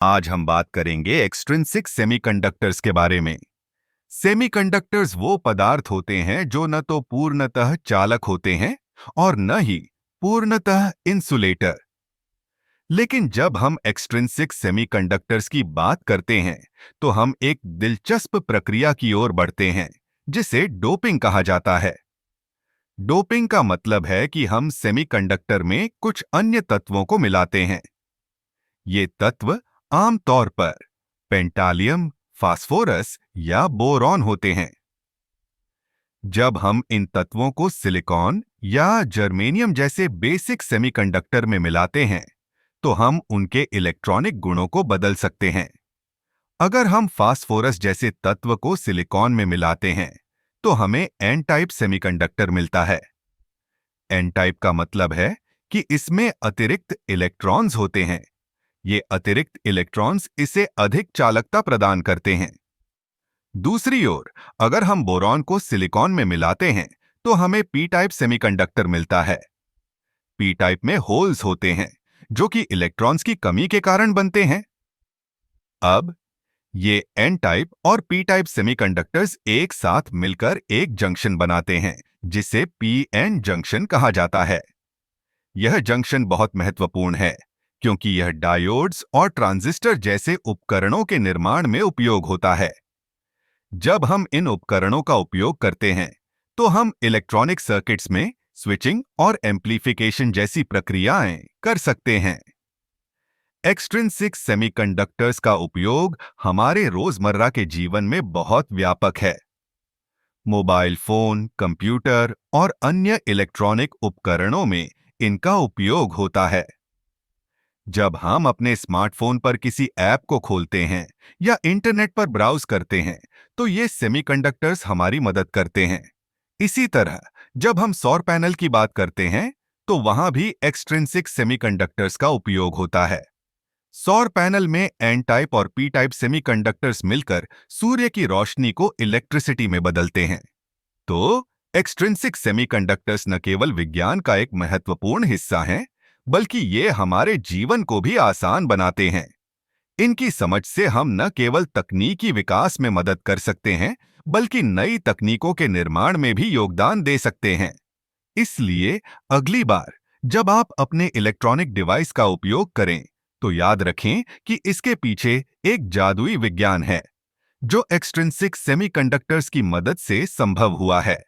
आज हम बात करेंगे एक्सट्रिंसिक सेमीकंडक्टर्स के बारे में। सेमीकंडक्टर्स वो पदार्थ होते हैं जो न तो पूर्णतः चालक होते हैं और न ही पूर्णतः इंसुलेटर। लेकिन जब हम एक्सट्रिंसिक सेमीकंडक्टर्स की बात करते हैं तो हम एक दिलचस्प प्रक्रिया की ओर बढ़ते हैं जिसे डोपिंग कहा जाता है। डोपिंग का मतलब है कि हम सेमीकंडक्टर में कुछ अन्य तत्वों को मिलाते हैं। ये तत्व आमतौर पर पेंटालियम, फास्फोरस या बोरॉन होते हैं। जब हम इन तत्वों को सिलिकॉन या जर्मेनियम जैसे बेसिक सेमीकंडक्टर में मिलाते हैं तो हम उनके इलेक्ट्रॉनिक गुणों को बदल सकते हैं। अगर हम फास्फोरस जैसे तत्व को सिलिकॉन में मिलाते हैं तो हमें एन टाइप सेमीकंडक्टर मिलता है। एन टाइप का मतलब है कि इसमें अतिरिक्त इलेक्ट्रॉन्स होते हैं। ये अतिरिक्त इलेक्ट्रॉन्स इसे अधिक चालकता प्रदान करते हैं। दूसरी ओर, अगर हम बोरॉन को सिलिकॉन में मिलाते हैं तो हमें पी टाइप सेमीकंडक्टर मिलता है। पी टाइप में होल्स होते हैं जो कि इलेक्ट्रॉन्स की कमी के कारण बनते हैं। अब ये एन टाइप और पी टाइप सेमीकंडक्टर्स एक साथ मिलकर एक जंक्शन बनाते हैं जिसे पी एन जंक्शन कहा जाता है। यह जंक्शन बहुत महत्वपूर्ण है क्योंकि यह डायोड्स और ट्रांजिस्टर जैसे उपकरणों के निर्माण में उपयोग होता है। जब हम इन उपकरणों का उपयोग करते हैं तो हम इलेक्ट्रॉनिक सर्किट्स में स्विचिंग और एम्प्लीफिकेशन जैसी प्रक्रियाएं कर सकते हैं। एक्सट्रिंसिक सेमीकंडक्टर्स का उपयोग हमारे रोजमर्रा के जीवन में बहुत व्यापक है। मोबाइल फोन, कंप्यूटर और अन्य इलेक्ट्रॉनिक उपकरणों में इनका उपयोग होता है। जब हम अपने स्मार्टफोन पर किसी ऐप को खोलते हैं या इंटरनेट पर ब्राउज करते हैं तो ये सेमीकंडक्टर्स हमारी मदद करते हैं। इसी तरह जब हम सौर पैनल की बात करते हैं तो वहां भी एक्सट्रिंसिक सेमीकंडक्टर्स का उपयोग होता है। सौर पैनल में एन टाइप और पी टाइप सेमीकंडक्टर्स मिलकर सूर्य की रोशनी को इलेक्ट्रिसिटी में बदलते हैं। तो एक्सट्रिंसिक सेमीकंडक्टर्स न केवल विज्ञान का एक महत्वपूर्ण हिस्सा हैं, बल्कि ये हमारे जीवन को भी आसान बनाते हैं। इनकी समझ से हम न केवल तकनीकी विकास में मदद कर सकते हैं, बल्कि नई तकनीकों के निर्माण में भी योगदान दे सकते हैं। इसलिए अगली बार जब आप अपने इलेक्ट्रॉनिक डिवाइस का उपयोग करें, तो याद रखें कि इसके पीछे एक जादुई विज्ञान है, जो एक्सट्रिंसिक सेमीकंडक्टर्स की मदद से संभव हुआ है।